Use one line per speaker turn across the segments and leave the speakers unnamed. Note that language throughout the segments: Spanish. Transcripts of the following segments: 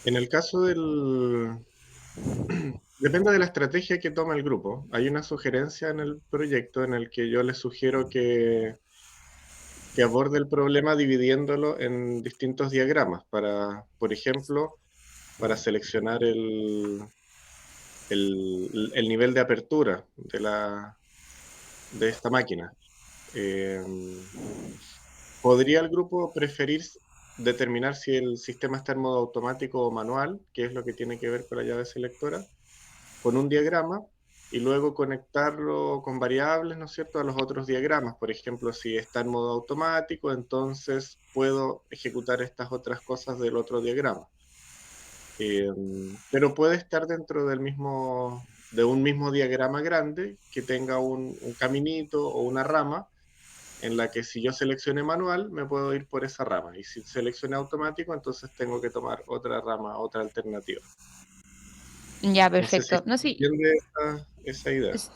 En el caso del... Depende de la estrategia que toma el grupo. Hay una sugerencia en el proyecto en el que yo les sugiero que aborde el problema dividiéndolo en distintos diagramas para, por ejemplo, para seleccionar el nivel de apertura de esta máquina. Eh, ¿Podría el grupo preferir determinar si el sistema está en modo automático o manual, que es lo que tiene que ver con la llave selectora, con un diagrama y luego conectarlo con variables, ¿no es cierto?, a los otros diagramas? Por ejemplo, si está en modo automático, entonces puedo ejecutar estas otras cosas del otro diagrama. Eh, pero puede estar dentro de un mismo diagrama grande que tenga un caminito o una rama en la que si yo seleccioné manual, me puedo ir por esa rama. Y si seleccioné automático, entonces tengo que tomar otra rama, otra alternativa.
Ya,
No sé si
perfecto.
se
No, sí,
entiende esa idea.
es-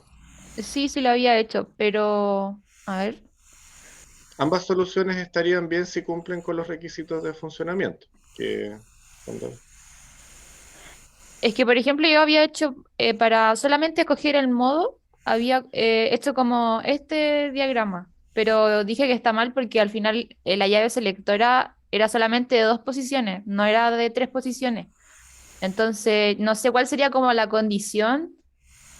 sí, sí lo había hecho, pero a ver.
Ambas soluciones estarían bien si cumplen con los requisitos de funcionamiento. Que cuando...
Es que, por ejemplo, yo había hecho, para solamente escoger el modo, había hecho como este diagrama, pero dije que está mal porque al final la llave selectora era solamente de dos posiciones, no era de tres posiciones. Entonces, no sé cuál sería como la condición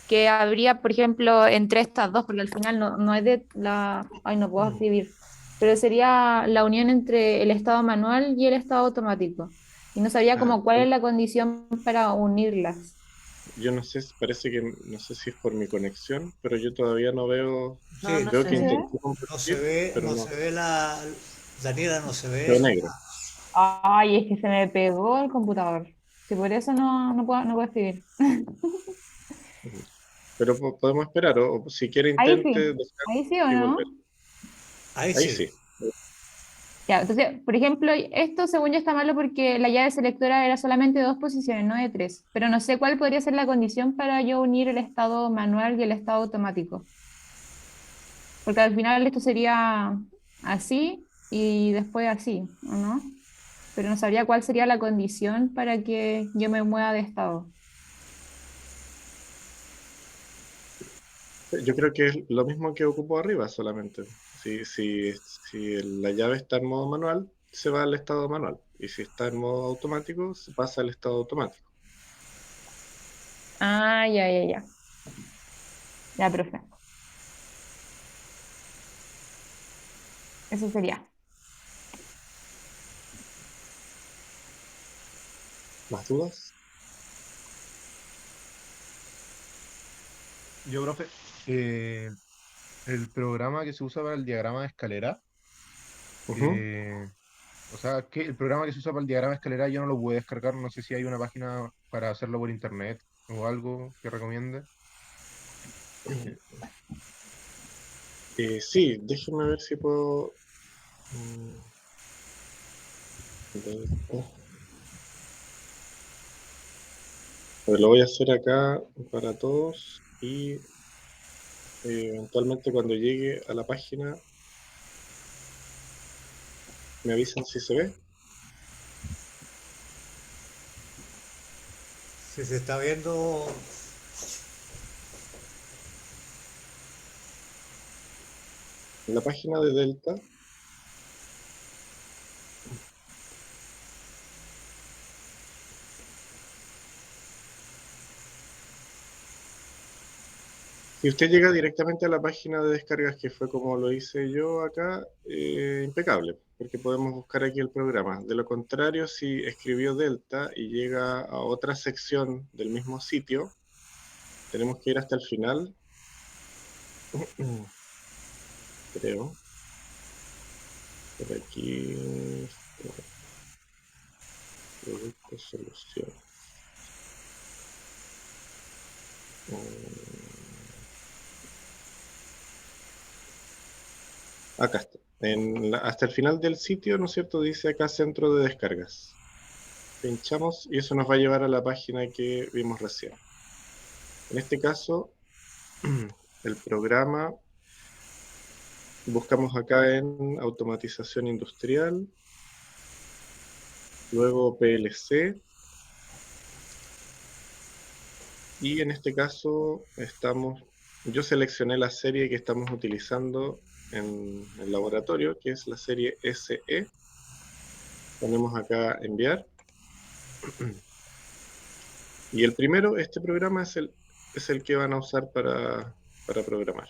que habría, por ejemplo, entre estas dos, porque al final no es de la... Ay, no puedo escribir, pero sería la unión entre el estado manual y el estado automático. Y no sabía
Ah,
como cuál es la condición para unirlas.
yo no sé, parece que, no sé si es por mi conexión, pero yo todavía no veo,
No,
¿No,
no
veo
no
que
se
se,
ve?
intenté
no se
convertir,
ve,
pero
no
no,
se ve Daniela no se
quedó
ve.
negro.
Ay, es que se me pegó el computador. Si por eso no puedo escribir.
Pero podemos esperar, o si quiere
Ahí
intente
sí.
dejar
Ahí sí o
y
no.
volver.
Ahí
Ahí
sí.
sí.
Ya, entonces, por ejemplo, esto según yo está malo porque la llave selectora era solamente de dos posiciones, no de tres. Pero no sé cuál podría ser la condición para yo unir el estado manual y el estado automático. Porque al final esto sería así y después así, ¿o no? Pero no sabría cuál sería la condición para que yo me mueva de estado.
Yo creo que es lo mismo que ocupo arriba solamente. Si la llave está en modo manual, se va al estado manual. Y si está en modo automático, se pasa al estado automático.
Ah, ya, ya, ya. Ya, profe. Eso sería.
¿Más dudas?
Yo, profe, eh, el programa que se usa para el diagrama de escalera,
Ujú.
eh, o sea, que el programa que se usa para el diagrama de escalera yo no lo pude descargar, no sé si hay una página para hacerlo por internet o algo que recomiende.
Sí, déjenme ver si puedo... mm, esto. Pues lo voy a hacer acá para todos y eventualmente cuando llegue a la página me avisan si se ve.
Si se está viendo,
En la página de Delta, si usted llega directamente a la página de descargas, que fue como lo hice yo acá, impecable, porque podemos buscar aquí el programa. De lo contrario, si escribió Delta y llega a otra sección del mismo sitio, tenemos que ir hasta el final, creo. Por aquí, producto, solución. Acá está. Hasta el final del sitio, ¿no es cierto? Dice acá centro de descargas. Pinchamos y eso nos va a llevar a la página que vimos recién. En este caso, el programa buscamos acá en automatización industrial, luego PLC, y en este caso yo seleccioné la serie que estamos utilizando en el laboratorio, que es la serie SE. Ponemos acá enviar. Y el primero, este programa es el que van a usar para programar.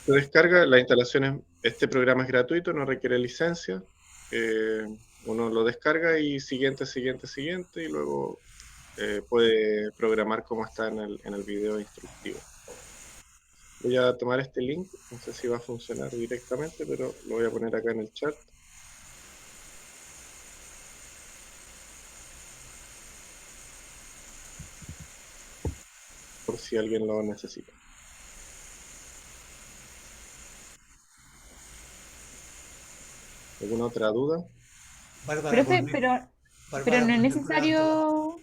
Se descarga, la instalación este programa es gratuito, no requiere licencia. Uno lo descarga y siguiente, y luego puede programar como está en el video instructivo. Voy a tomar este link, no sé si va a funcionar directamente, pero lo voy a poner acá en el chat. Por si alguien lo necesita. ¿Alguna otra duda?
Bárbara,
Profe, pero
Bárbara,
no es
por ejemplo,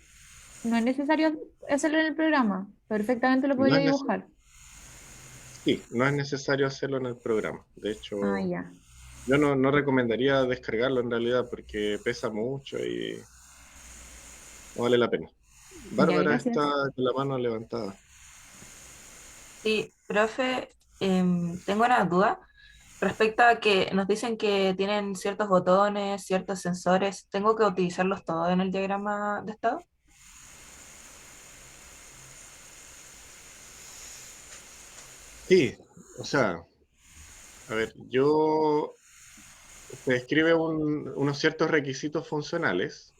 no es necesario hacerlo en el programa. Perfectamente lo
No
podría
es
dibujar.
Sí, no es necesario hacerlo en el programa. De
Ah,
hecho,
ya.
yo no recomendaría descargarlo en realidad porque pesa mucho y no vale la pena.
Ya,
Bárbara está
gracias.
con la mano levantada.
Sí, profe, tengo una duda respecto a que nos dicen que tienen ciertos botones, ciertos sensores. ¿Tengo que utilizarlos todos en el diagrama de estado?
Sí, o sea, a ver, se describe unos ciertos requisitos funcionales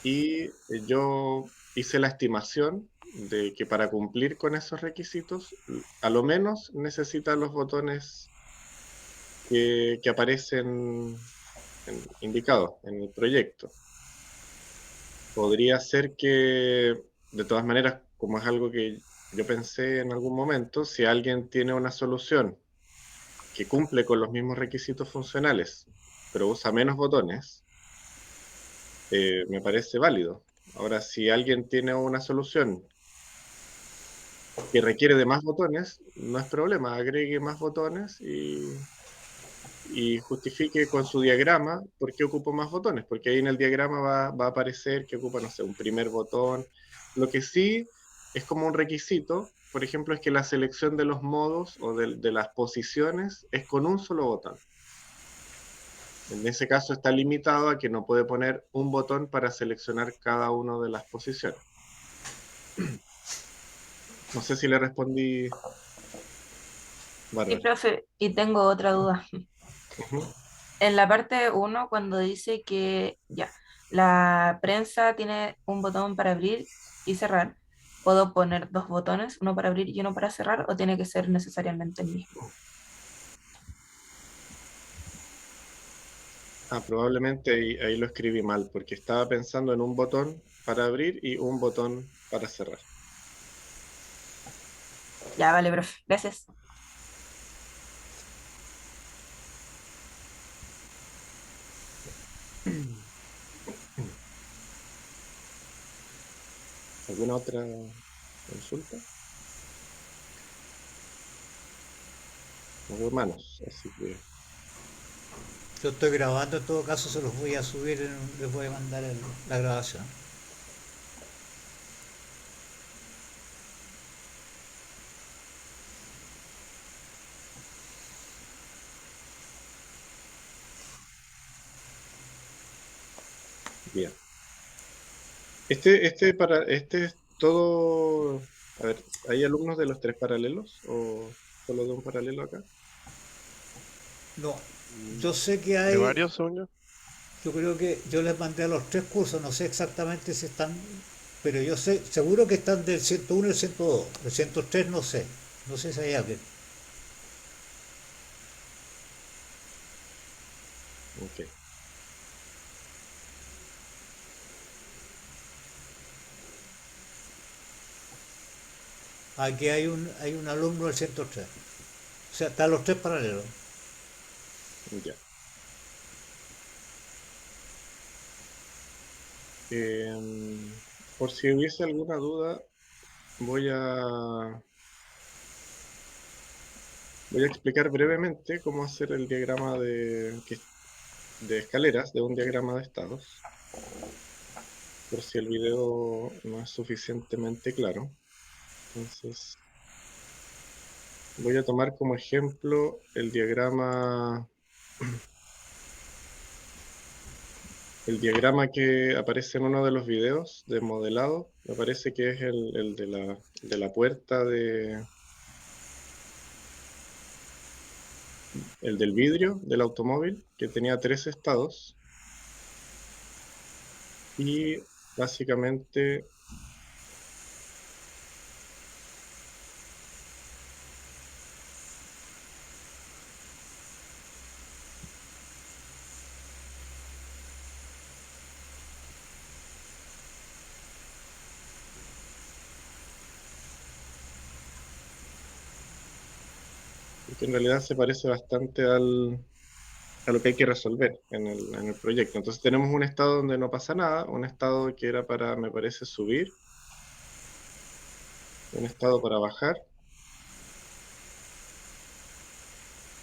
y yo hice la estimación de que para cumplir con esos requisitos, a lo menos necesita los botones que aparecen indicados en el proyecto. Podría ser que, de todas maneras, como es algo que yo pensé en algún momento, si alguien tiene una solución que cumple con los mismos requisitos funcionales, pero usa menos botones, me parece válido. Ahora, si alguien tiene una solución que requiere de más botones, no es problema, agregue más botones y justifique con su diagrama por qué ocupo más botones, porque ahí en el diagrama va a aparecer que ocupa, no sé, un primer botón. Lo que sí es como un requisito, por ejemplo, es que la selección de los modos o de las posiciones es con un solo botón. En ese caso está limitado a que no puede poner un botón para seleccionar cada una de las posiciones. No sé si le respondí,
Sí,
Bárbara.
profe, y tengo otra duda.
Ujú.
En la parte uno, cuando dice que ya, la prensa tiene un botón para abrir y cerrar, ¿puedo poner dos botones, uno para abrir y uno para cerrar, o tiene que ser necesariamente el mismo?
Probablemente ahí lo escribí mal, porque estaba pensando en un botón para abrir y un botón para cerrar.
Ya, vale, profe, gracias.
¿Alguna otra consulta? No veo manos, así que
yo estoy grabando, en todo caso se los voy a subir, les voy a mandar la grabación.
bien. Este es todo. A ver, ¿hay alumnos de los tres paralelos o solo de un paralelo acá?
No, yo sé que
De
hay,
varios, según yo.
yo creo que yo les mandé a los tres cursos, no sé exactamente si están, pero yo sé, seguro que están del 101 y el 102, el 103 no sé, no sé si hay alguien.
Ok,
Aquí hay un alumno del 103, o sea, están los tres paralelos.
ya. Por si hubiese alguna duda, voy a Voy a explicar brevemente cómo hacer el diagrama de escaleras de un diagrama de estados, por si el video no es suficientemente claro. Entonces, voy a tomar como ejemplo el diagrama que aparece en uno de los videos de modelado. Me parece que es el de la puerta el del vidrio del automóvil, que tenía 3 estados. Y básicamente porque en realidad se parece bastante a lo que hay que resolver en el proyecto. Entonces tenemos un estado donde no pasa nada, un estado que era para, me parece, subir, un estado para bajar,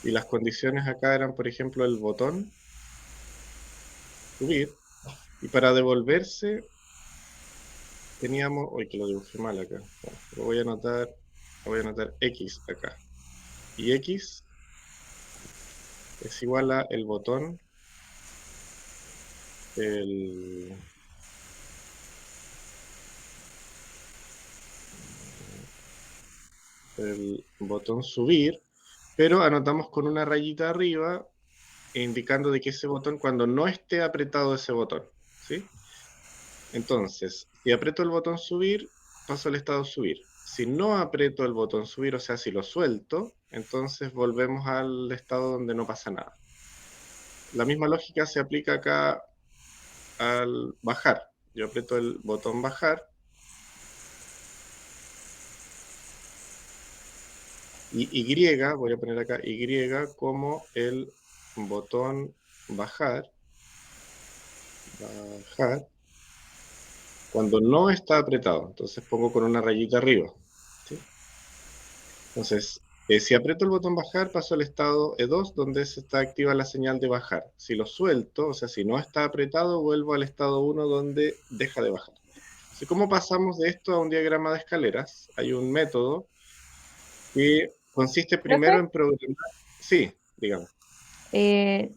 y las condiciones acá eran, por ejemplo, el botón subir, y para devolverse teníamos, hoy que lo dibujé mal acá, bueno, voy a anotar X acá, y X es igual a el botón, el botón subir, pero anotamos con una rayita arriba indicando de que ese botón, cuando no esté apretado ese botón, ¿sí? Entonces, si aprieto el botón subir, paso al estado subir. Si no aprieto el botón subir, o sea, si lo suelto, entonces volvemos al estado donde no pasa nada. La misma lógica se aplica acá al bajar. Yo aprieto el botón bajar y Y, voy a poner acá Y como el botón bajar, cuando no está apretado. Entonces pongo con una rayita arriba, ¿sí? Entonces, si aprieto el botón bajar, paso al estado E2, donde se está activa la señal de bajar. Si lo suelto, o sea, si no está apretado, vuelvo al estado 1, donde deja de bajar. Entonces, ¿cómo pasamos de esto a un diagrama de escaleras? Hay un método que consiste primero
Profe,
en programar... Sí, digamos.
eh,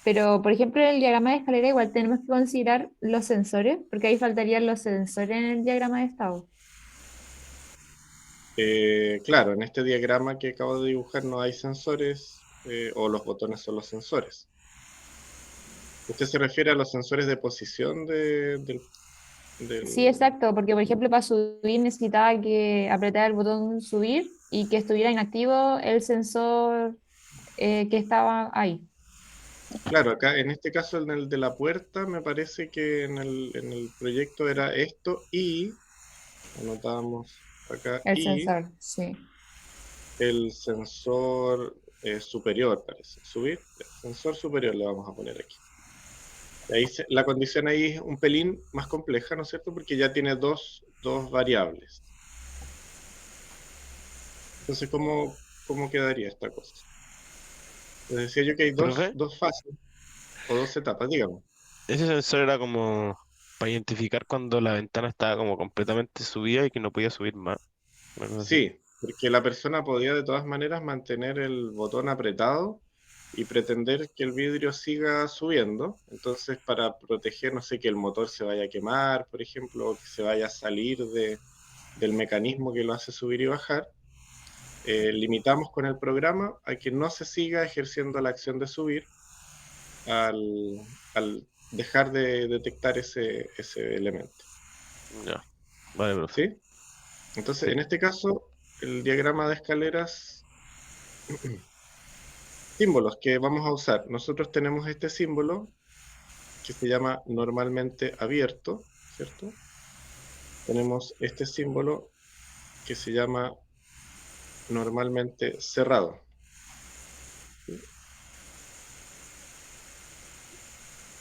pero por ejemplo en el diagrama de escalera igual tenemos que considerar los sensores, porque ahí faltarían los sensores en el diagrama de estado.
Claro, en este diagrama que acabo de dibujar no hay sensores, o los botones son los sensores. ¿Usted se refiere a los sensores de posición
Sí,
del...
exacto, porque por ejemplo para subir necesitaba que apretar el botón subir y que estuviera inactivo el sensor que estaba ahí.
Claro, acá en este caso en el de la puerta me parece que en el proyecto era esto y, anotamos acá,
El
y
sensor, sí.
el sensor superior, parece. Subir, sensor superior le vamos a poner aquí. Y ahí la condición ahí es un pelín más compleja, ¿no es cierto? Porque ya tiene dos variables. Entonces, ¿cómo quedaría esta cosa? Les decía yo que hay
Profe,
dos fases o dos etapas, digamos.
ese sensor era como para identificar cuando la ventana estaba como completamente subida y que no podía subir más. Una cosa así.
Sí, porque la persona podía de todas maneras mantener el botón apretado y pretender que el vidrio siga subiendo. Entonces, para proteger, no sé, que el motor se vaya a quemar, por ejemplo, o que se vaya a salir del mecanismo que lo hace subir y bajar, limitamos con el programa a que no se siga ejerciendo la acción de subir al dejar de detectar ese elemento.
Ya. Vale, profe.
¿Sí? Entonces,
Sí.
en este caso, el diagrama de escaleras, símbolos que vamos a usar. Nosotros tenemos este símbolo que se llama normalmente abierto, ¿cierto? Tenemos este símbolo que se llama normalmente cerrado. ¿Sí?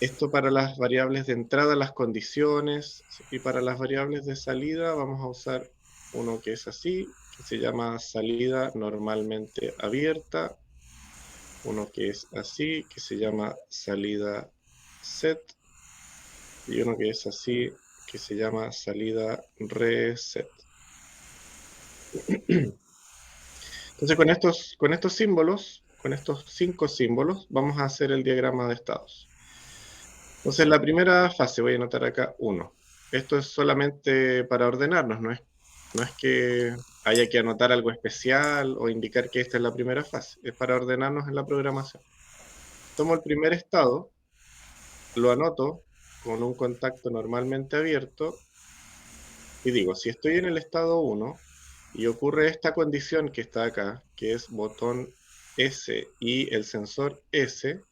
Esto para las variables de entrada, las condiciones, y para las variables de salida vamos a usar uno que es así, que se llama salida normalmente abierta, uno que es así, que se llama salida set, y uno que es así, que se llama salida reset. Entonces con estos símbolos, con estos 5 símbolos, vamos a hacer el diagrama de estados. Entonces la primera fase, voy a anotar acá 1. Esto es solamente para ordenarnos, no es que haya que anotar algo especial o indicar que esta es la primera fase, es para ordenarnos en la programación. Tomo el primer estado, lo anoto con un contacto normalmente abierto y digo, si estoy en el estado 1 y ocurre esta condición que está acá, que es botón S y el sensor S,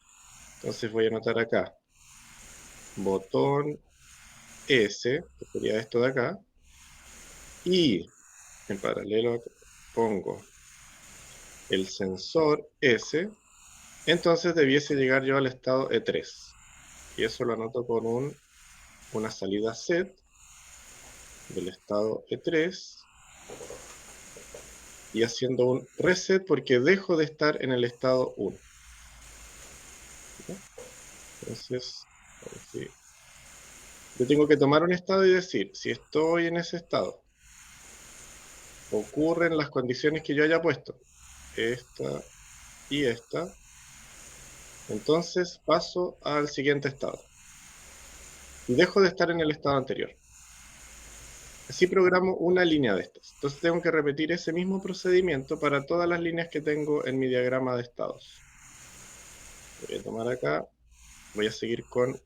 entonces voy a anotar acá, botón S, que sería esto de acá, y en paralelo pongo el sensor S, entonces debiese llegar yo al estado E3. Y eso lo anoto con una salida set del estado E3 y haciendo un reset porque dejo de estar en el estado 1. ¿Sí? Entonces, sí, yo tengo que tomar un estado y decir, si estoy en ese estado, ocurren las condiciones que yo haya puesto, esta y esta, entonces paso al siguiente estado y dejo de estar en el estado anterior. Así programo una línea de estas. Entonces tengo que repetir ese mismo procedimiento para todas las líneas que tengo en mi diagrama de estados. Voy a tomar acá, voy a seguir con...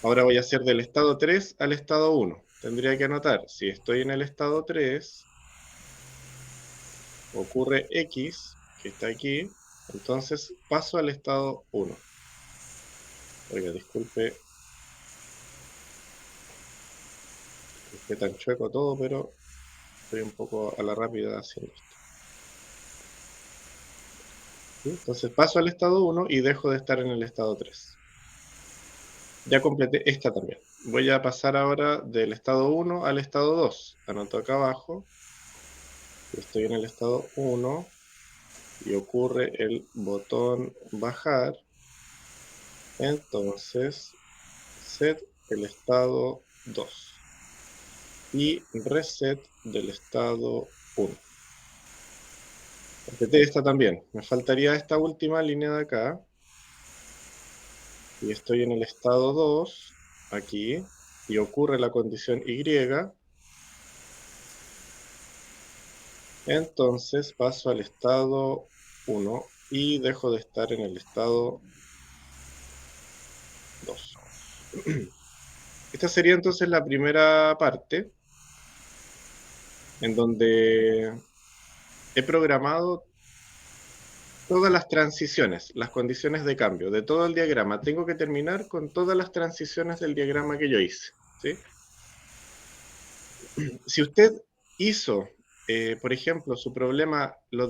Ahora voy a hacer del estado 3 al estado 1. Tendría que anotar, si estoy en el estado 3, ocurre X, que está aquí, entonces paso al estado 1. Oiga, disculpe, esté tan chueco todo, pero estoy un poco a la rápida haciendo esto. ¿Sí? Entonces paso al estado 1 y dejo de estar en el estado 3. Ya completé esta también. Voy a pasar ahora del estado 1 al estado 2. Anoto acá abajo. Estoy en el estado 1 y ocurre el botón bajar. Entonces, set el estado 2 y reset del estado 1. Completé esta también. Me faltaría esta última línea de acá. Y estoy en el estado 2, aquí, y ocurre la condición Y. Entonces paso al estado 1 y dejo de estar en el estado 2. Esta sería entonces la primera parte en donde he programado todas las transiciones, las condiciones de cambio de todo el diagrama. Tengo que terminar con todas las transiciones del diagrama que yo hice, ¿sí? Si usted hizo, por ejemplo, su problema lo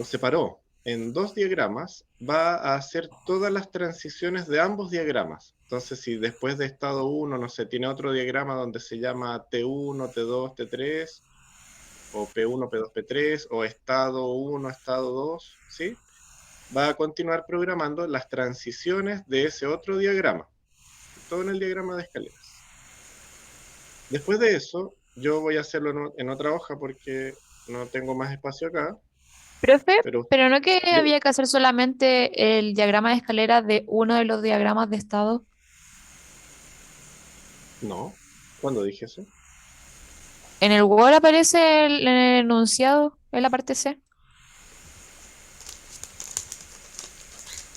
separó en 2 diagramas, va a hacer todas las transiciones de ambos diagramas. Entonces, si después de estado 1, no sé, tiene otro diagrama donde se llama T1, T2, T3, o P1, P2, P3, o estado 1, estado 2, ¿sí? Va a continuar programando las transiciones de ese otro diagrama, todo en el diagrama de escaleras. Después de eso, yo voy a hacerlo en otra hoja porque no tengo más espacio acá,
Profe,
pero
pero no que
yo,
había que hacer solamente el diagrama de escalera de uno de los diagramas de estado.
no, ¿cuándo dije eso?
En el Word aparece el enunciado en la parte C.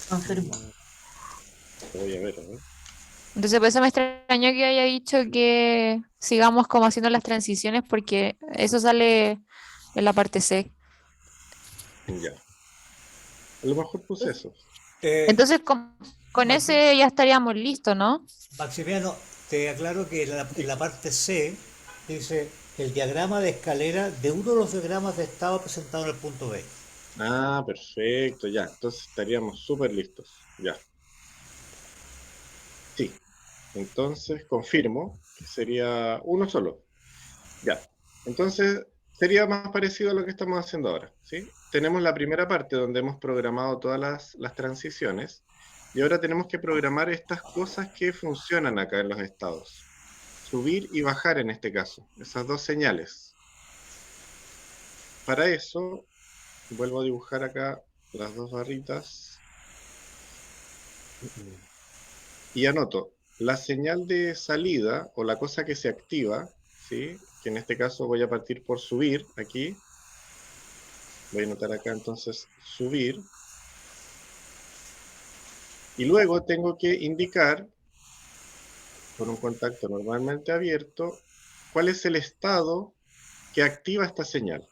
Confirmo.
Lo voy a ver, ¿no?
Entonces, por eso me extrañó que haya dicho que sigamos como haciendo las transiciones porque eso sale en la parte C.
Ya, a lo mejor puse eso.
Eh,
Entonces, con
Maxi-
ese ya estaríamos listos, ¿no?
Maximiano, te aclaro que en la parte C dice el diagrama de escalera de uno de los diagramas de estado presentado en el punto B.
Ah, perfecto, ya, entonces estaríamos súper listos, ya. Sí, entonces confirmo que sería uno solo. Ya. Entonces, sería más parecido a lo que estamos haciendo ahora, ¿sí? Tenemos la primera parte donde hemos programado todas las transiciones y ahora tenemos que programar estas cosas que funcionan acá en los estados. Subir y bajar en este caso, esas dos señales. Para eso, vuelvo a dibujar acá las dos barritas y anoto la señal de salida o la cosa que se activa, ¿sí? Que en este caso voy a partir por subir aquí. Voy a anotar acá entonces subir. Y luego tengo que indicar, con un contacto normalmente abierto, cuál es el estado que activa esta señal.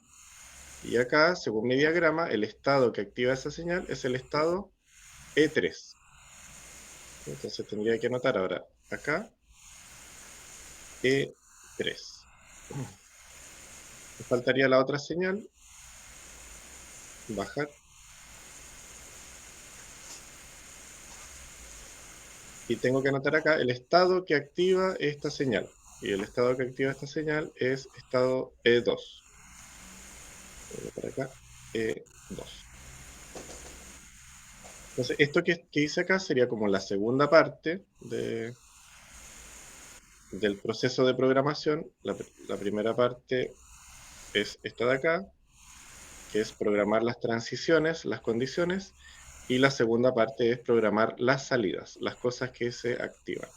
Y acá, según mi diagrama, el estado que activa esa señal es el estado E3. Entonces tendría que anotar ahora acá E3. Me faltaría la otra señal, bajar. Y tengo que anotar acá el estado que activa esta señal. Y el estado que activa esta señal es estado E2. Voy a anotar acá E2. Entonces, esto que hice acá sería como la segunda parte del proceso de programación. La primera parte es esta de acá, que es programar las transiciones, las condiciones, y la segunda parte es programar las salidas, las cosas que se activan.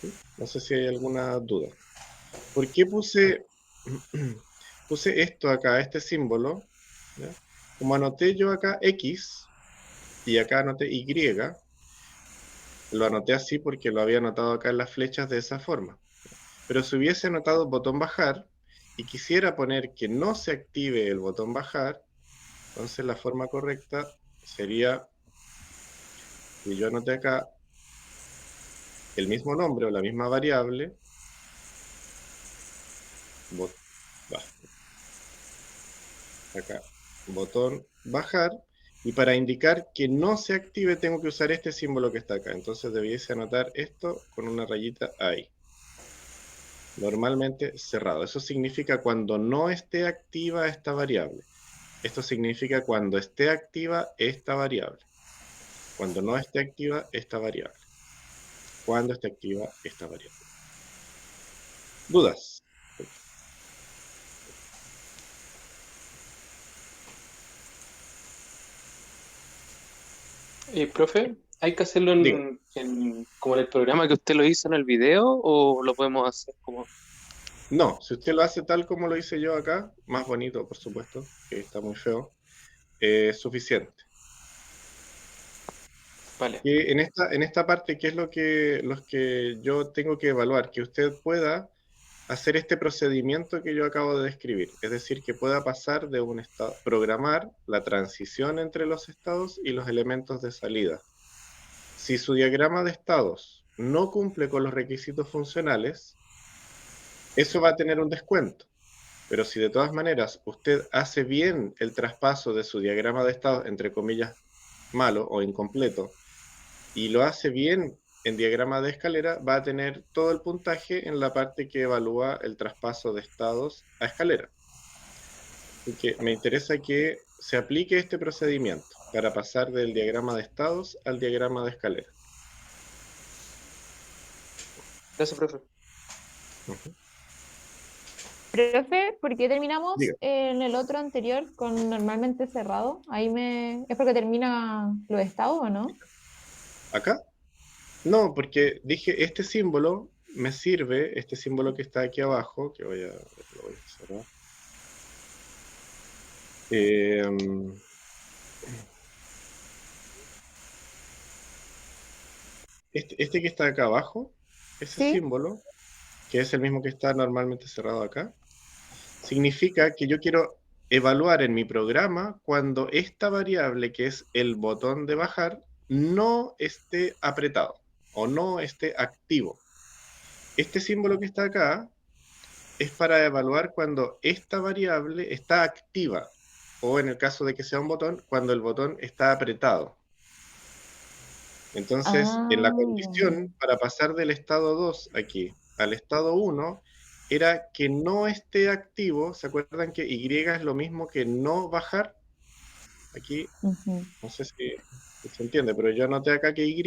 ¿Sí? No sé si hay alguna duda. ¿Por qué puse esto acá, este símbolo? ¿Ya? Como anoté yo acá X y acá anoté Y, lo anoté así porque lo había anotado acá en las flechas de esa forma. Pero si hubiese anotado botón bajar y quisiera poner que no se active el botón bajar, entonces la forma correcta sería que yo anoté acá el mismo nombre o la misma variable, acá, botón bajar, y para indicar que no se active tengo que usar este símbolo que está acá. Entonces debiese anotar esto con una rayita ahí. Normalmente cerrado. Eso significa cuando no esté activa esta variable. Esto significa cuando esté activa esta variable. Cuando no esté activa esta variable. Cuando esté activa esta variable. ¿Dudas?
Profe, ¿hay que hacerlo
Digo,
como en el programa que usted lo hizo en el video o lo podemos hacer como...
no, si usted lo hace tal como lo hice yo acá, más bonito por supuesto, que está muy feo, es suficiente.
Vale,
Y en esta parte, ¿qué es lo que yo tengo que evaluar? Que usted pueda hacer este procedimiento que yo acabo de describir, es decir, que pueda pasar de un estado, programar la transición entre los estados y los elementos de salida. Si su diagrama de estados no cumple con los requisitos funcionales, eso va a tener un descuento. Pero si de todas maneras usted hace bien el traspaso de su diagrama de estados, entre comillas, malo o incompleto, y lo hace bien en diagrama de escalera, va a tener todo el puntaje en la parte que evalúa el traspaso de estados a escalera. Así que me interesa que se aplique este procedimiento para pasar del diagrama de estados al diagrama de escalera.
gracias, profe.
Profe, ¿por qué terminamos
Diga,
en el otro anterior con normalmente cerrado? ¿Es porque termina los estados o no?
¿acá? No, porque dije, este símbolo me sirve, este símbolo que está aquí abajo, que lo voy a cerrar. Este que está acá abajo, ese
Sí.
símbolo, que es el mismo que está normalmente cerrado acá, significa que yo quiero evaluar en mi programa cuando esta variable, que es el botón de bajar, no esté apretado o no esté activo. Este símbolo que está acá es para evaluar cuando esta variable está activa o en el caso de que sea un botón, cuando el botón está apretado. Entonces, en la
Ah,
condición para pasar del estado 2 aquí al estado 1, era que no esté activo. ¿Se acuerdan que Y es lo mismo que no bajar? Aquí, no sé si se entiende, pero yo anoté acá que Y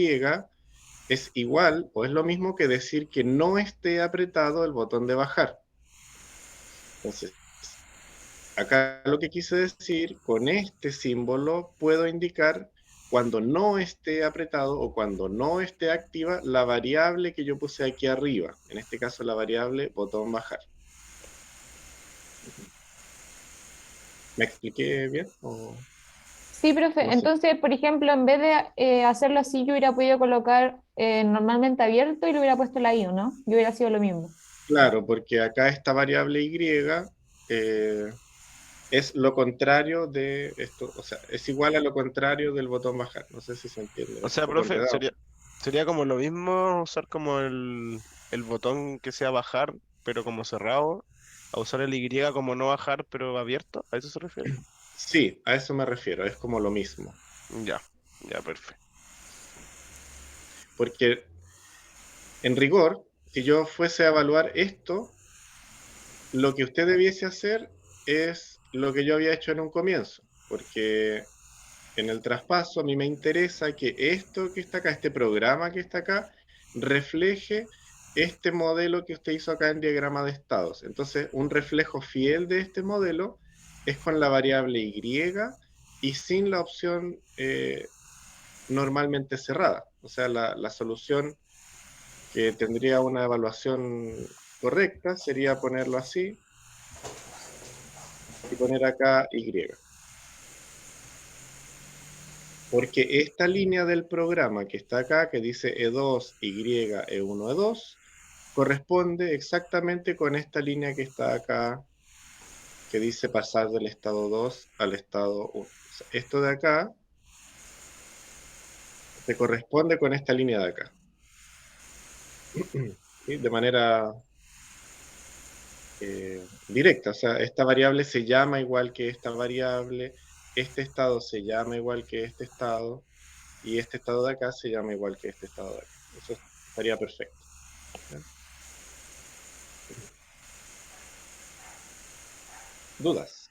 es igual o es lo mismo que decir que no esté apretado el botón de bajar. Entonces, acá lo que quise decir, con este símbolo puedo indicar cuando no esté apretado o cuando no esté activa la variable que yo puse aquí arriba. En este caso la variable botón bajar. ¿Me expliqué bien?
Sí, profe.
No sé.
Entonces, por ejemplo, en vez de hacerlo así, yo hubiera podido colocar normalmente abierto y le hubiera puesto la I, ¿o no? Yo hubiera sido lo mismo.
Claro, porque acá esta variable Y es lo contrario de esto, o sea, es igual a lo contrario del botón bajar. No sé si se entiende,
O
es un
sea,
poco
profe,
enredado.
sería como lo mismo usar como el botón que sea bajar, pero como cerrado, a usar el Y como no bajar, pero abierto. ¿A eso se refiere?
Sí, a eso me refiero, es como lo mismo.
Ya, ya, perfecto.
Porque en rigor, si yo fuese a evaluar esto, lo que usted debiese hacer es lo que yo había hecho en un comienzo, porque en el traspaso a mí me interesa que esto que está acá, este programa que está acá, refleje este modelo que usted hizo acá en diagrama de estados. Entonces, un reflejo fiel de este modelo es con la variable Y y sin la opción normalmente cerrada. O sea, la solución que tendría una evaluación correcta sería ponerlo así y poner acá Y. Porque esta línea del programa que está acá, que dice E2, Y, E1, E2, corresponde exactamente con esta línea que está acá, que dice pasar del estado 2 al estado 1. O sea, esto de acá se corresponde con esta línea de acá. ¿Sí? De manera directa. O sea, esta variable se llama igual que esta variable, este estado se llama igual que este estado, y este estado de acá se llama igual que este estado de acá. Eso estaría perfecto. ¿Ya? ¿Dudas?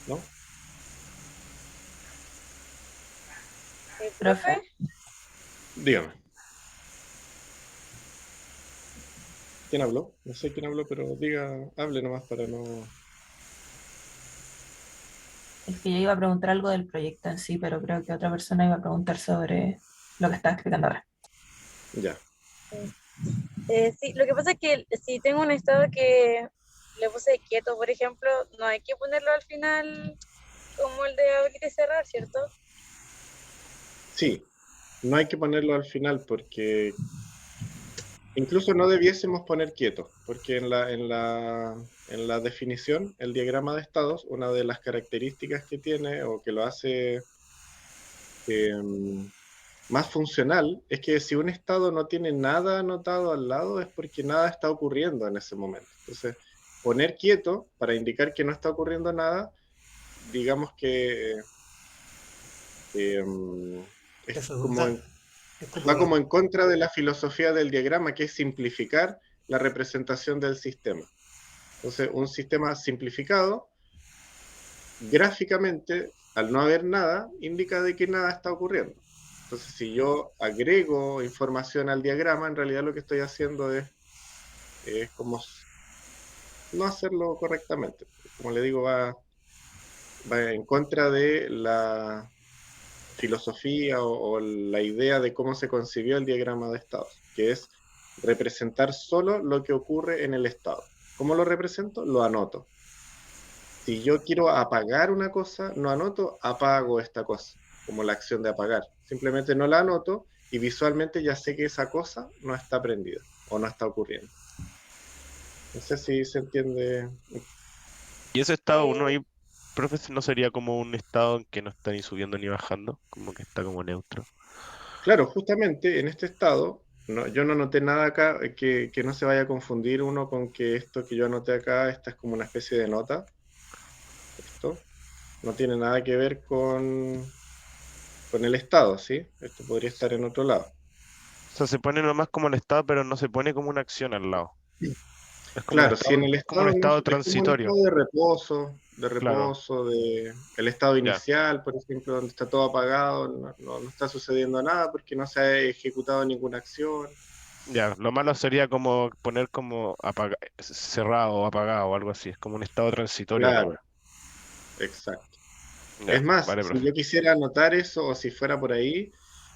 ¿No?
Profe,
Profe,
Dígame. ¿Quién habló? No sé quién habló, pero diga, hable nomás para no...
es que yo iba a preguntar algo del proyecto en sí, pero creo que otra persona iba a preguntar sobre lo que estaba explicando ahora.
Ya.
sí, lo que pasa es que si tengo un estado que le puse quieto, por ejemplo, no hay que ponerlo al final como el de abrir y cerrar, ¿cierto?
Sí, no hay que ponerlo al final porque incluso no debiésemos poner quieto, porque en la definición, el diagrama de estados, una de las características que tiene o que lo hace más funcional es que si un estado no tiene nada anotado al lado es porque nada está ocurriendo en ese momento. Entonces, poner quieto para indicar que no está ocurriendo nada, digamos que es
Es
como
redundante. Es como
va
la,
como en contra de la filosofía del diagrama, que es simplificar la representación del sistema. Entonces, un sistema simplificado, gráficamente, al no haber nada, indica de que nada está ocurriendo. Entonces, si yo agrego información al diagrama, en realidad lo que estoy haciendo es como no hacerlo correctamente. Como le digo, va en contra de la filosofía o la idea de cómo se concibió el diagrama de estados, que es representar solo lo que ocurre en el estado. ¿Cómo lo represento? Lo anoto. Si yo quiero apagar una cosa, no anoto, apago esta cosa, como la acción de apagar. Simplemente no la anoto y visualmente ya sé que esa cosa no está prendida o no está ocurriendo. No sé si se entiende.
Y ese estado uno
Eh,
ahí, profe, no sería como un estado en que no está ni subiendo ni bajando, como que está como neutro.
Claro, justamente en este estado, yo no anoté nada acá que no se vaya a confundir uno con que esto que yo anoté acá, esta es como una especie de nota. Esto no tiene nada que ver con el estado, ¿sí? Esto podría estar en otro lado.
O sea, se pone nomás como el estado, pero no se pone como una acción al lado. Es como un
Claro, si en
estado,
el
es como un
estado no,
estado
es como un
transitorio.
estado de
Claro,
reposo, de el estado
ya,
inicial, por ejemplo, donde está todo apagado, no está sucediendo nada porque no se ha ejecutado ninguna acción.
ya. Lo malo sería como poner como cerrado o apagado o algo así. Es como un estado transitorio
Claro,
nomás.
exacto. Es
Ya,
más,
vale,
si
profe.
yo quisiera anotar eso o si fuera por ahí,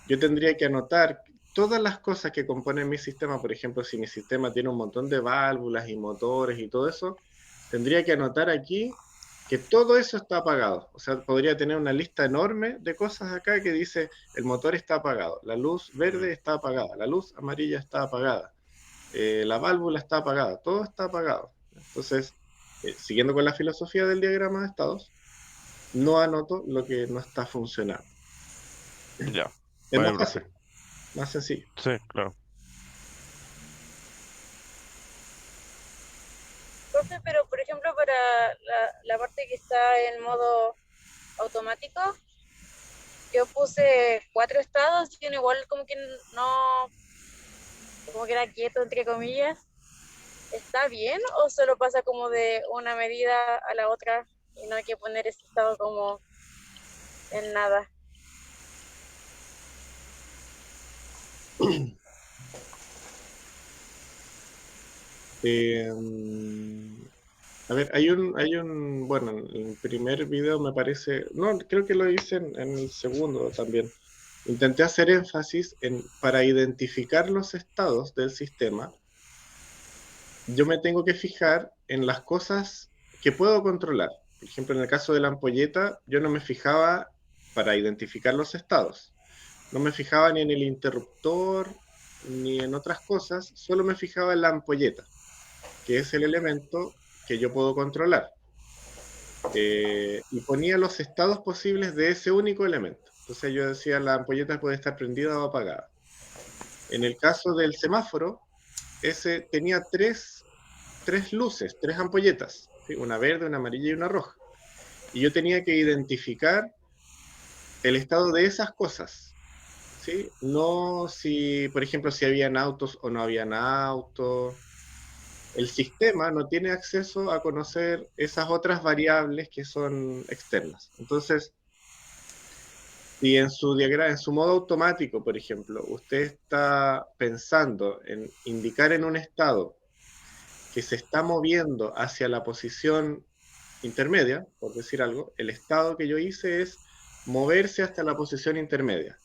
yo tendría que anotar todas las cosas que componen mi sistema. Por ejemplo, si mi sistema tiene un montón de válvulas y motores y todo eso, tendría que anotar aquí que todo eso está apagado. O sea, podría tener una lista enorme de cosas acá que dice el motor está apagado, la luz
Mm,
verde está apagada, la luz amarilla está apagada, la válvula está apagada, todo está apagado. Entonces, siguiendo con la filosofía del diagrama de estados, no anoto lo que no está funcionando.
ya,
Es
vale,
más
profe.
fácil, más sencillo.
Sí, claro.
Profe, pero por ejemplo para la parte que está en modo automático, yo puse 4 estados y uno igual como que no, como que era quieto entre comillas. ¿Está bien o solo pasa como de una medida a la otra y no hay que poner ese estado como en nada?
Eh, a ver, bueno, en el primer video me parece, no, creo que lo hice en el segundo también. Intenté hacer énfasis en, para identificar los estados del sistema, yo me tengo que fijar en las cosas que puedo controlar. Por ejemplo, en el caso de la ampolleta, yo no me fijaba para identificar los estados. No me fijaba ni en el interruptor ni en otras cosas, solo me fijaba en la ampolleta, que es el elemento que yo puedo controlar. Y ponía los estados posibles de ese único elemento. Entonces yo decía, la ampolleta puede estar prendida o apagada. En el caso del semáforo, ese tenía tres luces, tres ampolletas, ¿sí? Una verde, una amarilla y una roja. Y yo tenía que identificar el estado de esas cosas, ¿sí? No si, por ejemplo, si habían autos o no habían autos. El sistema no tiene acceso a conocer esas otras variables que son externas. Entonces, si en su diagrama, en su modo automático, por ejemplo, usted está pensando en indicar en un estado que se está moviendo hacia la posición intermedia, por decir algo, el estado que yo hice es moverse hasta la posición intermedia.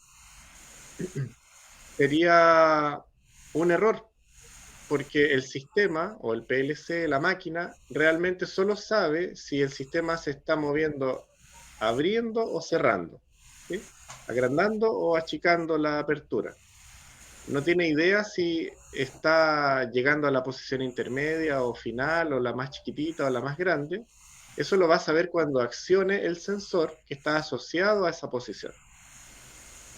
Sería un error, porque el sistema o el PLC, la máquina, realmente solo sabe si el sistema se está moviendo abriendo o cerrando, ¿sí? Agrandando o achicando la apertura. No tiene idea si está llegando a la posición intermedia o final o la más chiquitita o la más grande. Eso lo va a saber cuando accione el sensor que está asociado a esa posición.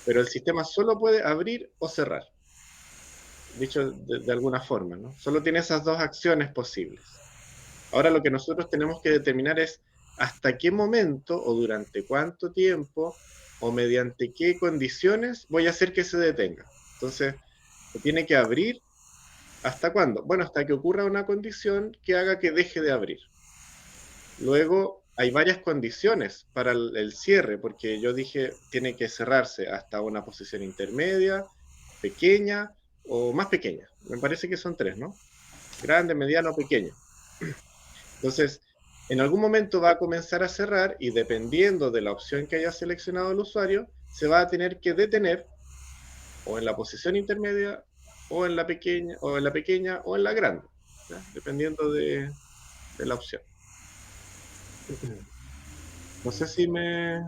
Pero el sistema solo puede abrir o cerrar, dicho de alguna forma, ¿no? Solo tiene esas dos acciones posibles. Ahora lo que nosotros tenemos que determinar es hasta qué momento o durante cuánto tiempo o mediante qué condiciones voy a hacer que se detenga. Entonces, se tiene que abrir. ¿Hasta cuándo? Bueno, hasta que ocurra una condición que haga que deje de abrir. Luego hay varias condiciones para el cierre, porque yo dije tiene que cerrarse hasta una posición intermedia, pequeña o más pequeña. Me parece que son tres, ¿no? Grande, mediano, pequeño. Entonces, en algún momento va a comenzar a cerrar y dependiendo de la opción que haya seleccionado el usuario, se va a tener que detener o en la posición intermedia o en la pequeña o en la grande, ¿ya? Dependiendo de la opción. No sé si me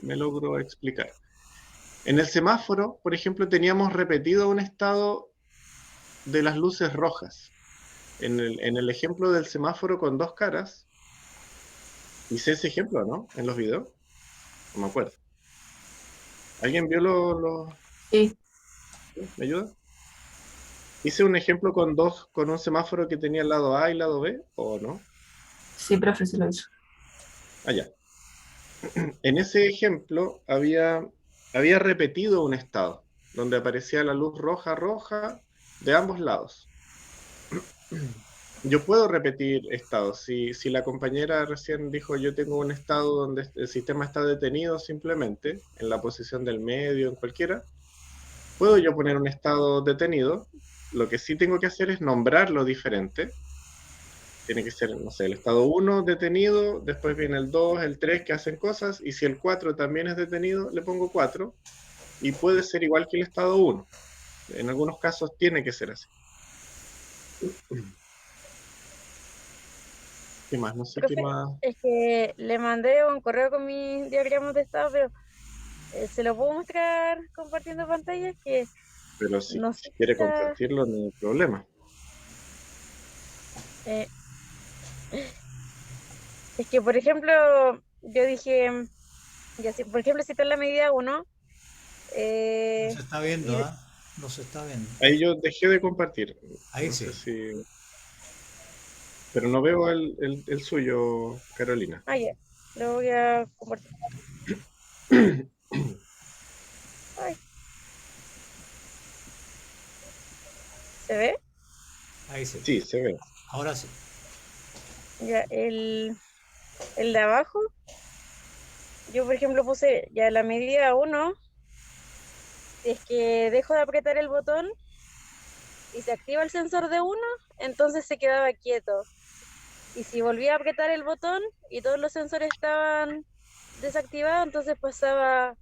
logro explicar. En el semáforo, por ejemplo, teníamos repetido un estado de las luces rojas. En el ejemplo del semáforo con dos caras, hice ese ejemplo, ¿no? En los videos, no me acuerdo. ¿Alguien vio
Sí,
¿Me ayuda? Hice un ejemplo con un semáforo que tenía el lado A y el lado B, ¿o no?
sí, profe, se lo hizo.
Allá. En ese ejemplo había repetido un estado, donde aparecía la luz roja de ambos lados. Yo puedo repetir estados. Si la compañera recién dijo yo tengo un estado donde el sistema está detenido simplemente, en la posición del medio, en cualquiera, puedo yo poner un estado detenido. Lo que sí tengo que hacer es nombrarlo diferente. Tiene que ser, no sé, el estado 1 detenido, después viene el 2, el 3 que hacen cosas, y si el 4 también es detenido, le pongo 4, y puede ser igual que el estado 1. En algunos casos tiene que ser así. ¿Qué más? No sé qué
Profe,
más.
es que le mandé un correo con mis diagramas de estado, pero se lo puedo mostrar compartiendo pantalla, que
Pero si
no sé si
quiere
está...
compartirlo, no hay problema.
eh, es que, por ejemplo, yo dije, ya si, por ejemplo, si está en la medida 1,
No
eh,
se está
y
viendo, ¿ah? No se está viendo.
Ahí yo dejé de compartir.
Ahí
No sé
sí.
si. Pero no veo el suyo, Carolina.
ya, lo voy a compartir. Ay, ¿se ve?
Ahí sí.
Sí, se ve.
Ahora sí.
Ya, el de abajo, yo por ejemplo puse ya la medida 1, si es que dejo de apretar el botón y se activa el sensor de 1, entonces se quedaba quieto. Y si volvía a apretar el botón y todos los sensores estaban desactivados, entonces pasaba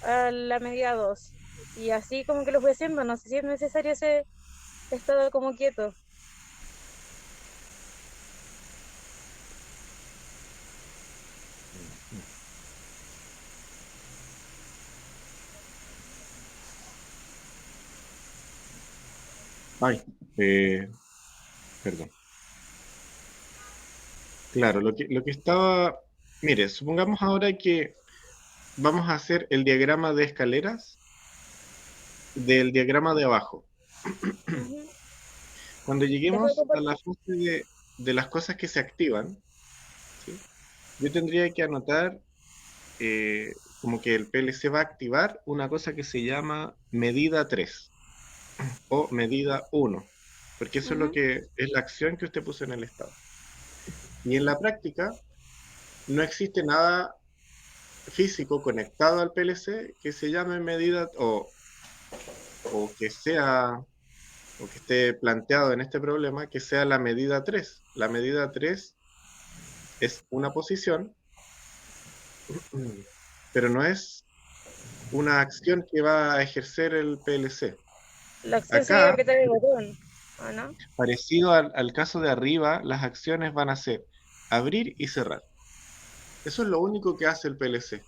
a la medida 2. Y así como que lo fui haciendo, no sé si es necesario ese estado como quieto.
Ay, perdón. Claro, lo que estaba. Mire, supongamos ahora que vamos a hacer el diagrama de escaleras del diagrama de abajo.
Ujú.
Cuando
Dejo de
lleguemos a la
compartir.
fase de las cosas que se activan, ¿sí? Yo tendría que anotar como que el PLC va a activar una cosa que se llama medida 3 o medida 1, porque eso es lo
Ujú.
que es la acción que usted puso en el estado. Y en la práctica no existe nada físico conectado al PLC que se llame medida o que sea o que esté planteado en este problema que sea la medida 3. La medida 3 es una posición, pero no es una acción que va a ejercer el PLC.
La acción sería
Acá,
apretar el botón, ¿o no?
parecido al caso de arriba, las acciones van a ser abrir y cerrar. Eso es lo único que hace el PLC.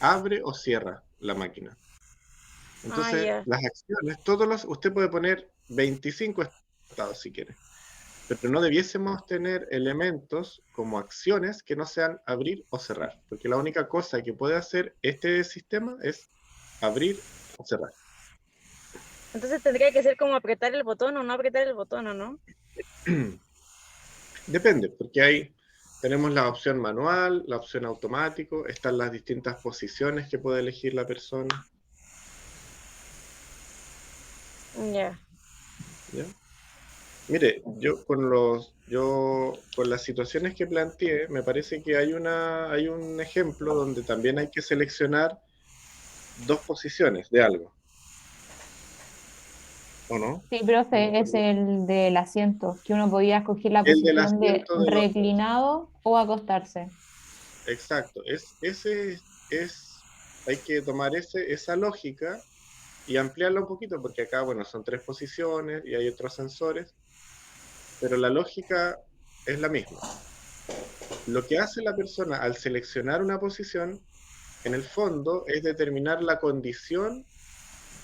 Abre o cierra la máquina.
Ah,
Entonces,
ya.
las acciones, usted puede poner 25 estados si quiere, pero no debiésemos tener elementos como acciones que no sean abrir o cerrar, porque la única cosa que puede hacer este sistema es abrir o cerrar.
Entonces tendría que ser como apretar el botón o no apretar el botón, ¿o no?
Depende, porque tenemos la opción manual, la opción automático, están las distintas posiciones que puede elegir la persona,
Ya.
¿ya? Mire, yo con las situaciones que planteé, me parece que hay un ejemplo donde también hay que seleccionar dos posiciones de algo, ¿o no?
Sí,
No me
profe, es
acuerdo.
el del asiento, que uno podía escoger la
El del
posición de
asiento de los dos.
reclinado o acostarse.
Exacto. Hay que tomar esa lógica y ampliarla un poquito, porque acá, bueno, son tres posiciones y hay otros sensores, pero la lógica es la misma. Lo que hace la persona al seleccionar una posición, en el fondo, es determinar la condición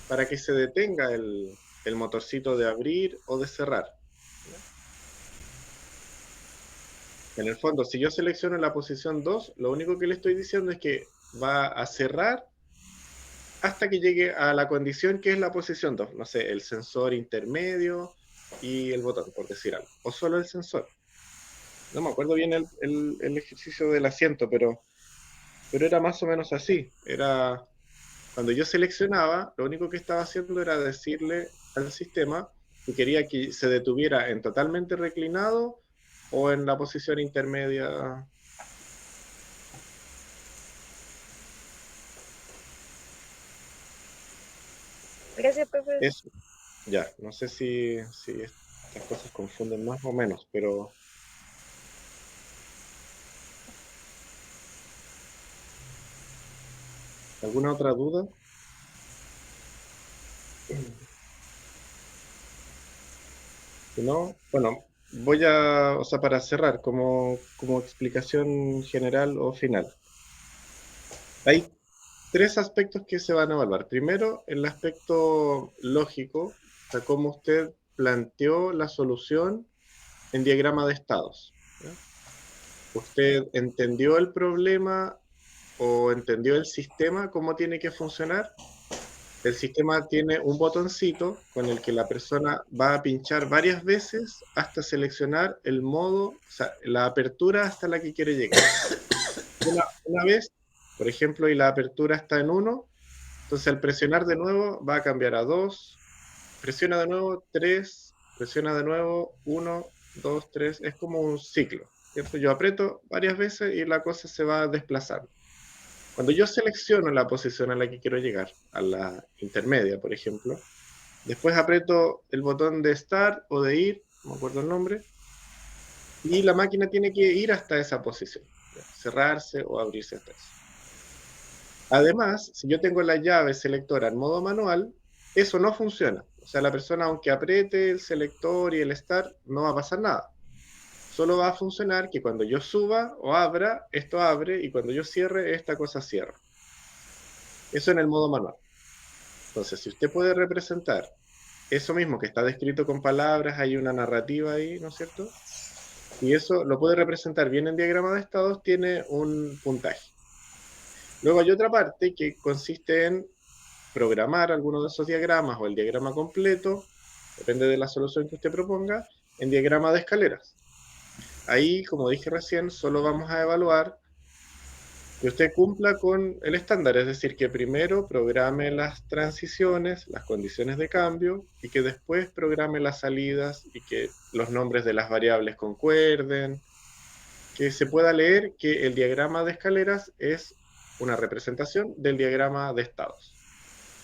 para que se detenga el motorcito de abrir o de cerrar. En el fondo, si yo selecciono la posición 2, lo único que le estoy diciendo es que va a cerrar hasta que llegue a la condición que es la posición 2. No sé, el sensor intermedio y el botón, por decir algo. O solo el sensor. No me acuerdo bien el ejercicio del asiento, pero pero era más o menos así. Era cuando yo seleccionaba, lo único que estaba haciendo era decirle al sistema que quería que se detuviera en totalmente reclinado o en la posición intermedia.
Gracias, profe.
Eso, ya, no sé si estas cosas confunden más o menos, pero ¿alguna otra duda? Si no, bueno, o sea, para cerrar, como explicación general o final. Hay tres aspectos que se van a evaluar. Primero, el aspecto lógico, o sea, cómo usted planteó la solución en diagrama de estados. ¿Ya? ¿Usted entendió el problema o entendió el sistema, cómo tiene que funcionar? El sistema tiene un botoncito con el que la persona va a pinchar varias veces hasta seleccionar el modo, o sea, la apertura hasta la que quiere llegar. Una vez, por ejemplo, y la apertura está en 1, entonces al presionar de nuevo va a cambiar a 2, presiona de nuevo 3, presiona de nuevo 1, 2, 3, es como un ciclo, ¿cierto? Yo aprieto varias veces y la cosa se va desplazando. Cuando yo selecciono la posición a la que quiero llegar, a la intermedia, por ejemplo, después aprieto el botón de Start o de Ir, no me acuerdo el nombre, y la máquina tiene que ir hasta esa posición, cerrarse o abrirse hasta eso. Además, si yo tengo la llave selectora en modo manual, eso no funciona. O sea, la persona, aunque apriete el selector y el Start, no va a pasar nada. Solo va a funcionar que cuando yo suba o abra, esto abre, y cuando yo cierre, esta cosa cierra. Eso en el modo manual. Entonces, si usted puede representar eso mismo que está descrito con palabras, hay una narrativa ahí, ¿no es cierto? Y eso lo puede representar bien en diagrama de estados, tiene un puntaje. Luego hay otra parte que consiste en programar alguno de esos diagramas o el diagrama completo, depende de la solución que usted proponga, en diagrama de escaleras. Ahí, como dije recién, solo vamos a evaluar que usted cumpla con el estándar, es decir, que primero programe las transiciones, las condiciones de cambio, y que después programe las salidas y que los nombres de las variables concuerden, que se pueda leer que el diagrama de escaleras es una representación del diagrama de estados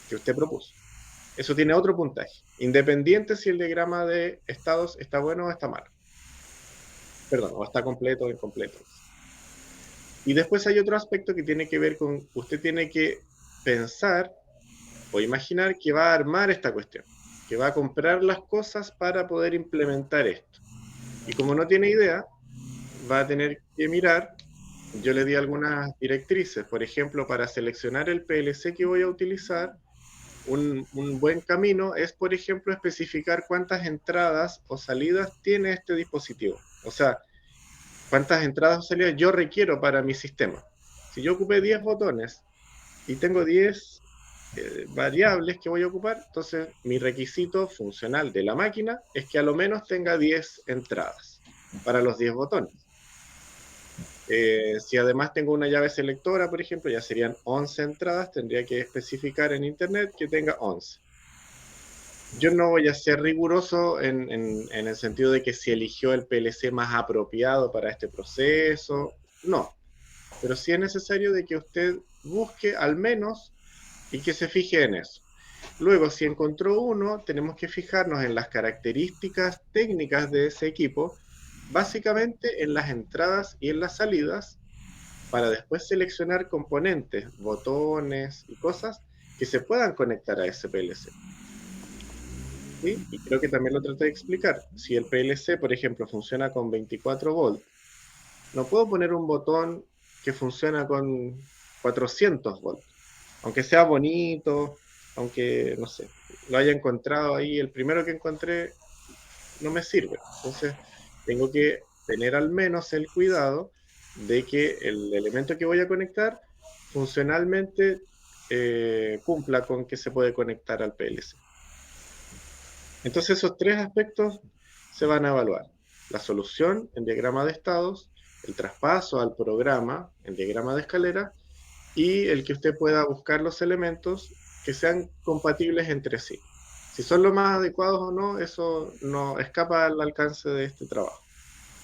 que usted propuso. Eso tiene otro puntaje, independiente si el diagrama de estados está bueno o está malo. Perdón, o está completo o incompleto. Y después hay otro aspecto que tiene que ver con, usted tiene que pensar o imaginar que va a armar esta cuestión, que va a comprar las cosas para poder implementar esto. Y como no tiene idea, va a tener que mirar, yo le di algunas directrices, por ejemplo, para seleccionar el PLC que voy a utilizar, un buen camino es, por ejemplo, especificar cuántas entradas o salidas tiene este dispositivo. O sea, cuántas entradas o salidas yo requiero para mi sistema. Si yo ocupé 10 botones y tengo 10 variables que voy a ocupar, entonces mi requisito funcional de la máquina es que a lo menos tenga 10 entradas para los 10 botones. Si además tengo una llave selectora, por ejemplo, ya serían 11 entradas, tendría que especificar en internet que tenga 11. Yo no voy a ser riguroso en el sentido de que si eligió el PLC más apropiado para este proceso, no. Pero sí es necesario de que usted busque al menos y que se fije en eso. Luego, si encontró uno, tenemos que fijarnos en las características técnicas de ese equipo, básicamente en las entradas y en las salidas, para después seleccionar componentes, botones y cosas que se puedan conectar a ese PLC. ¿Sí? Y creo que también lo traté de explicar. Si el PLC, por ejemplo, funciona con 24 volts, no puedo poner un botón que funciona con 400 volts. Aunque sea bonito, aunque, no sé, lo haya encontrado ahí, el primero que encontré no me sirve. Entonces, tengo que tener al menos el cuidado de que el elemento que voy a conectar funcionalmente cumpla con que se puede conectar al PLC. Entonces esos tres aspectos se van a evaluar. La solución en diagrama de estados, el traspaso al programa en diagrama de escalera y el que usted pueda buscar los elementos que sean compatibles entre sí. Si son los más adecuados o no, eso no escapa al alcance de este trabajo.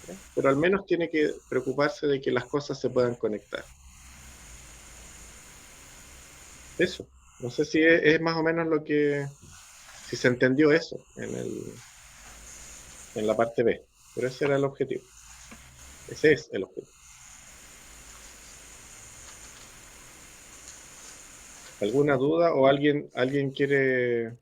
¿Ya? Pero al menos tiene que preocuparse de que las cosas se puedan conectar. Eso. No sé si es más o menos lo que, si se entendió eso en la parte B, pero ese era el objetivo. Ese es el objetivo. ¿Alguna duda o alguien quiere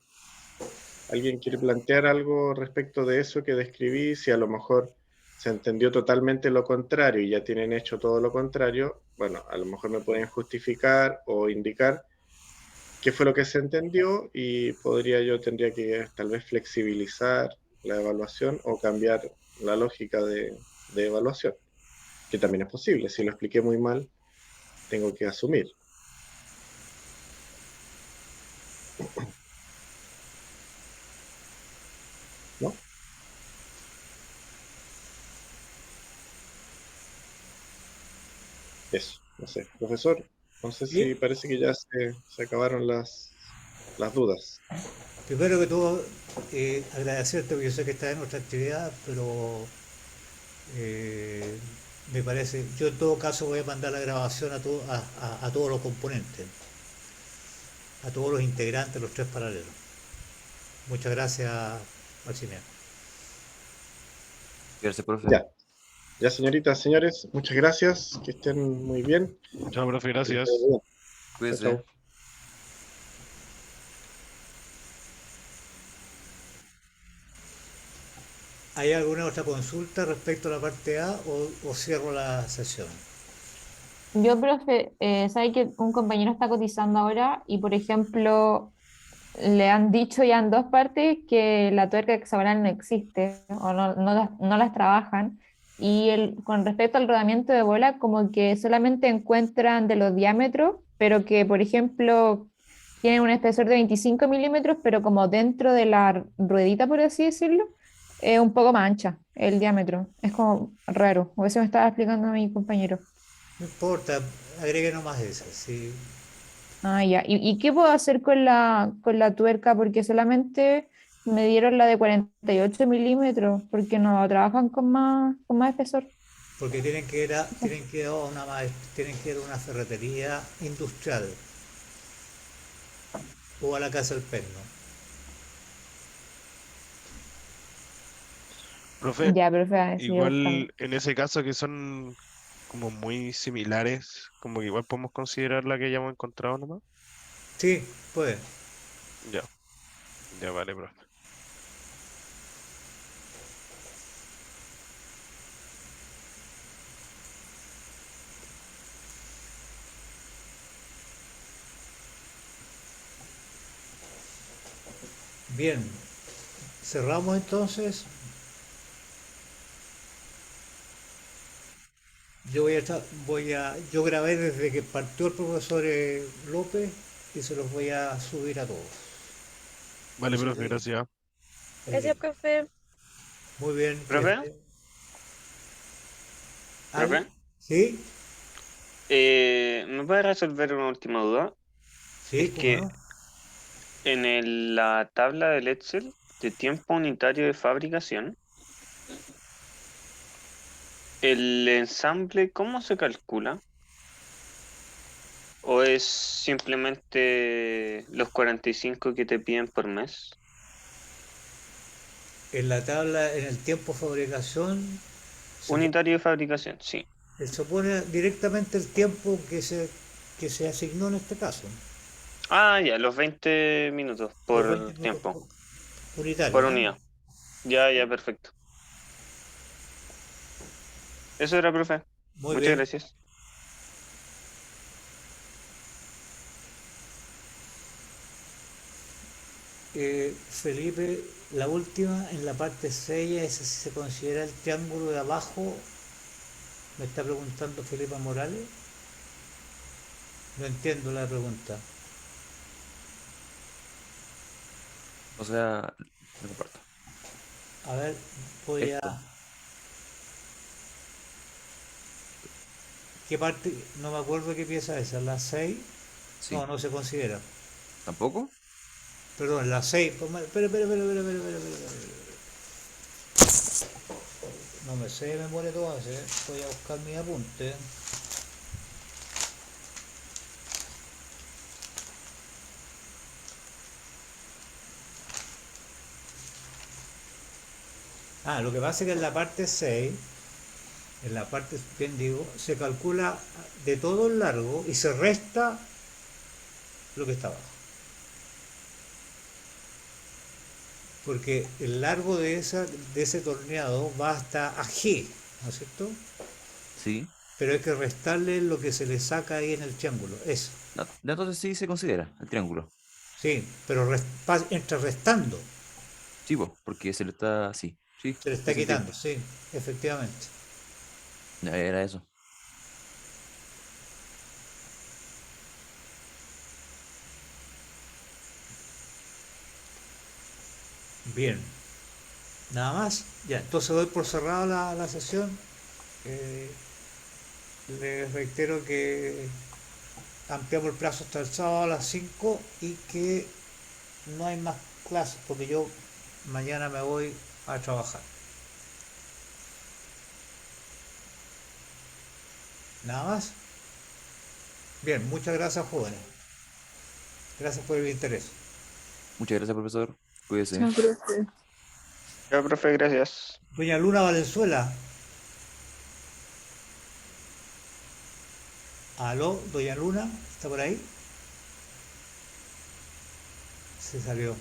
plantear algo respecto de eso que describí? Si a lo mejor se entendió totalmente lo contrario y ya tienen hecho todo lo contrario, bueno, a lo mejor me pueden justificar o indicar qué fue lo que se entendió y tendría que tal vez flexibilizar la evaluación o cambiar la lógica de evaluación, que también es posible. Si lo expliqué muy mal, tengo que asumir. ¿No? Eso, no sé. Profesor, no sé si
Bien.
parece que ya se acabaron las dudas.
Primero que todo, agradecerte, porque yo sé que estás en nuestra actividad, pero eh, me parece, yo en todo caso voy a mandar la grabación a todos los componentes, a todos los integrantes, los tres paralelos. Muchas gracias, Maximiano.
Gracias, profe.
Ya, señoritas, señores, muchas gracias, que estén muy bien.
Chao, profe, gracias.
Chao,
Cuídense.
chao.
¿Hay alguna otra consulta respecto a la parte A o cierro la sesión?
Yo, profe, sabe que un compañero está cotizando ahora y, por ejemplo, le han dicho ya en dos partes que la tuerca hexagonal no existe o no las trabajan. Y con respecto al rodamiento de bola, como que solamente encuentran de los diámetros, pero que, por ejemplo, tienen un espesor de 25 milímetros, pero como dentro de la ruedita, por así decirlo, es un poco más ancha el diámetro. Es como raro, o eso me estaba explicando mi compañero.
No importa, agregue nomás esa. Sí.
Ah, ya. ¿Y qué puedo hacer con la tuerca? Porque solamente me dieron la de 48 milímetros, porque no trabajan con más espesor.
Porque tienen que ir a una ferretería industrial o a la casa del perno.
Profe,
Ya, pero fue a seguir buscando.
igual en ese caso que son como muy similares, como que igual podemos considerar la que ya hemos encontrado nomás.
Sí, pues.
Ya, ya vale, profe.
Bien, cerramos entonces. Yo grabé desde que partió el profesor López y se los voy a subir a todos.
Vale,
Así
profe,
que,
gracias.
Gracias, profe.
muy bien.
¿Profe?
¿Ale?
¿Profe?
¿Sí?
¿Me puede resolver una última duda?
Sí,
Es
¿cómo
que
no?
en la tabla del Excel de tiempo unitario de fabricación, ¿el ensamble cómo se calcula? ¿O es simplemente los 45 que te piden por mes?
En la tabla, en el tiempo de fabricación, se, po-
Unitario de fabricación, sí.
se pone directamente el tiempo que se asignó en este caso.
Ah, ya, los 20 minutos
Los 20
por
minutos
tiempo, por
unitarios, ¿ah?
unidad. Ya, ya, perfecto. Eso era, profe.
Muy
Muchas
bien.
gracias.
Felipe, la última, en la parte 6, esa si se considera el triángulo de abajo, me está preguntando Felipe Morales. No entiendo la pregunta.
O sea, lo comparto.
A ver, voy a...
Esto.
¿Qué parte? No me acuerdo qué pieza es esa. ¿La 6?
Sí.
No, no se considera.
¿Tampoco?
Perdón, la 6. Espera, espera, espera, espera, espera, espera, espera. No me sé de memoria todas, ¿eh? Voy a buscar mis apuntes. Ah, lo que pasa es que en la parte 6, en la parte, bien digo, se calcula de todo el largo y se resta lo que está abajo. Porque el largo de ese torneado va hasta a G, ¿no es cierto?
Sí.
Pero hay que restarle lo que se le saca ahí en el triángulo, eso.
Entonces sí se considera el triángulo.
Sí, pero entra restando,
Sí, po, porque se le está. Sí, sí,
se le
tiene
está
sentido.
quitando, sí, efectivamente.
Ya era eso.
Bien, nada más. Ya, entonces doy por cerrada la sesión. Eh, Les reitero que ampliamos el plazo hasta el sábado a las 5 y que no hay más clases porque yo mañana me voy a trabajar. Nada más. Bien, muchas gracias jóvenes. Gracias por el interés.
Muchas gracias, profesor. Cuídese.
Chao, profe.
Ya, profe, gracias.
Doña Luna Valenzuela. Aló, Doña Luna, ¿está por ahí? Se salió.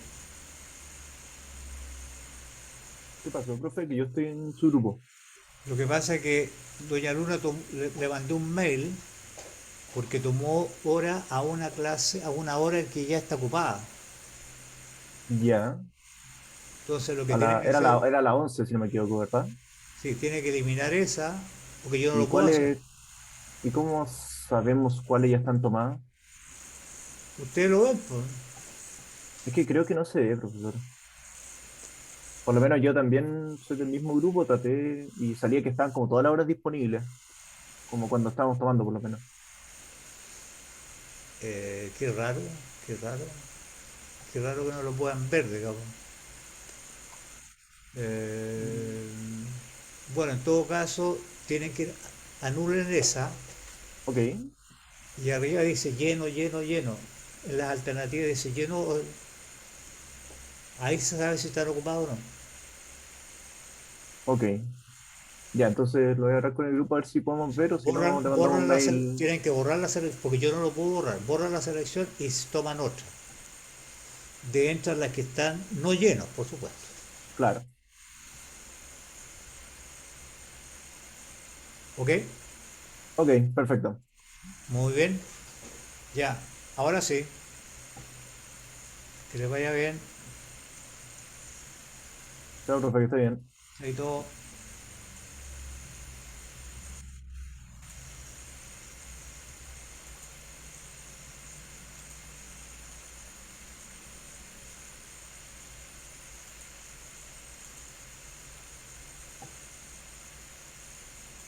¿Qué pasó, profe? Que yo estoy en su grupo.
Lo que pasa es que Doña Luna le mandé un mail porque tomó hora a una clase, a una hora que ya está ocupada.
Ya.
Entonces lo que tiene que
Era
hacer,
era la 11 si no me equivoco, ¿verdad?
sí, tiene que eliminar esa, porque yo no
¿Y
lo puedo hacer.
y cómo sabemos cuáles ya están tomadas?
Ustedes lo ven, pues.
Es que creo que no se ve, profesor. Por lo menos yo también soy del mismo grupo, traté y salía que estaban como todas las horas disponibles, como cuando estábamos tomando, por lo menos.
Qué raro, qué raro, qué raro que no lo puedan ver, digamos. Eh, bueno, en todo caso, tienen que anulen esa
Ok,
y arriba dice lleno, lleno, lleno. En las alternativas dice lleno, ahí se sabe si están ocupados o no.
ok. Ya, entonces lo voy a hablar con el grupo a ver si podemos ver o si no, le mandamos un mail.
Tienen que borrar la selección, porque yo no lo puedo borrar. Borran la selección y toman otra. De entre las que están no llenos, por supuesto.
Claro.
¿Ok?
Ok, perfecto.
Muy bien. Ya, ahora sí. Que les vaya bien.
Chao, profe, que esté bien.
Ahí todo.